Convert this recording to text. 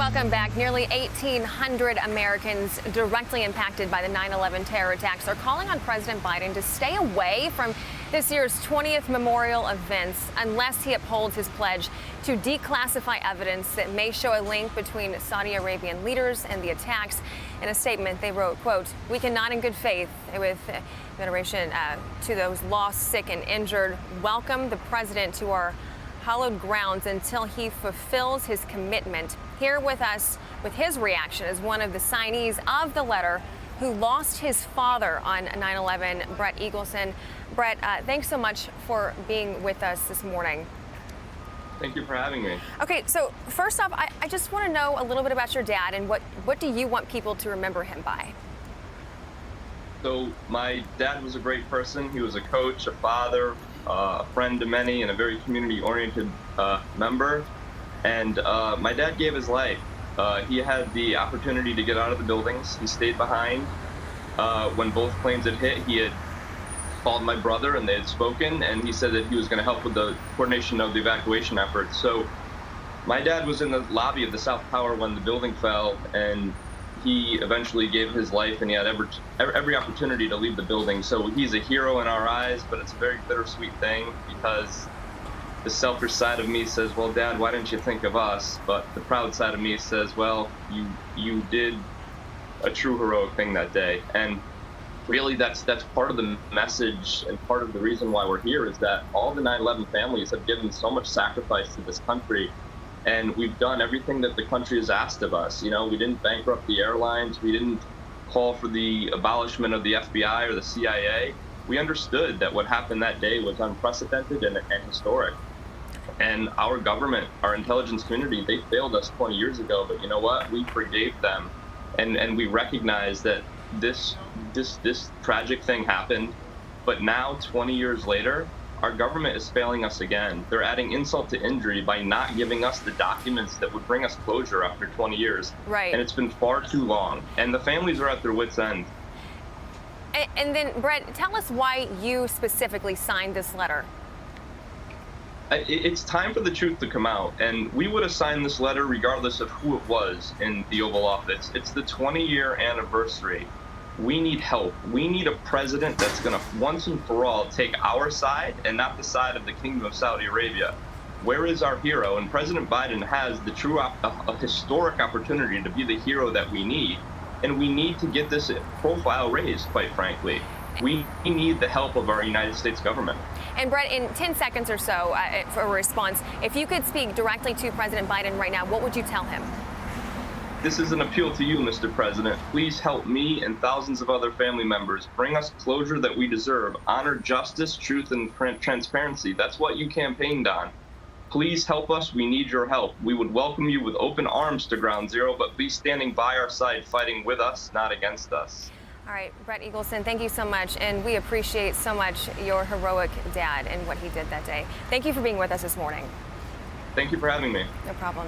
Welcome back. Nearly 1,800 Americans directly impacted by the 9/11 terror attacks are calling on President Biden to stay away from this year's 20th memorial events unless he upholds his pledge to declassify evidence that may show a link between Saudi Arabian leaders and the attacks. In a statement, they wrote, quote, "We cannot in good faith, with veneration to those lost, sick, and injured, welcome the president to our hallowed grounds until he fulfills his commitment." Here with us with his reaction is one of the signees of the letter who lost his father on 9/11, Brett Eagleson. Brett, thanks so much for being with us this morning. Thank you for having me. Okay, so first off, I just want to know a little bit about your dad and what do you want people to remember him by? So my dad was a great person. He was a coach, a father, a friend to many, and a very community-oriented member. And my dad gave his life. He had the opportunity to get out of the buildings. He stayed behind. When both planes had hit, he had called my brother and they had spoken, and he said that he was going to help with the coordination of the evacuation efforts. So my dad was in the lobby of the South Tower when the building fell, and he eventually gave his life, and he had every opportunity to leave the building. So he's a hero in our eyes, but it's a very bittersweet thing because the selfish side of me says, well, Dad, why didn't you think of us? But the proud side of me says, well, you did a true heroic thing that day. And really that's part of the message and part of the reason why we're here is that all the 9/11 families have given so much sacrifice to this country. And we've done everything that the country has asked of us. You know, we didn't bankrupt the airlines. We didn't call for the abolishment of the FBI or the CIA. We understood that what happened that day was unprecedented and historic. And our government, our intelligence community, they failed us 20 years ago. But you know what? We forgave them. And we recognize that this tragic thing happened. But now, 20 years later, our government is failing us again. They're adding insult to injury by not giving us the documents that would bring us closure after 20 years. Right. And it's been far too long. And the families are at their wits' end. And then, Brett, tell us why you specifically signed this letter. It's time for the truth to come out. And we would have signed this letter regardless of who it was in the Oval Office. It's the 20-year anniversary. We need help. We need a president that's going to once and for all take our side and not the side of the Kingdom of Saudi Arabia. Where is our hero? And President Biden has the true a historic opportunity to be the hero that we need. And we need to get this profile raised, quite frankly. We need the help of our United States government. And Brett, in 10 seconds or so for a response, if you could speak directly to President Biden right now, what would you tell him? This is an appeal to you, Mr. President. Please help me and thousands of other family members. Bring us closure that we deserve. Honor justice, truth, and transparency. That's what you campaigned on. Please help us. We need your help. We would welcome you with open arms to Ground Zero, but please standing by our side, fighting with us, not against us. All right, Brett Eagleson, thank you so much, and we appreciate so much your heroic dad and what he did that day. Thank you for being with us this morning. Thank you for having me. No problem.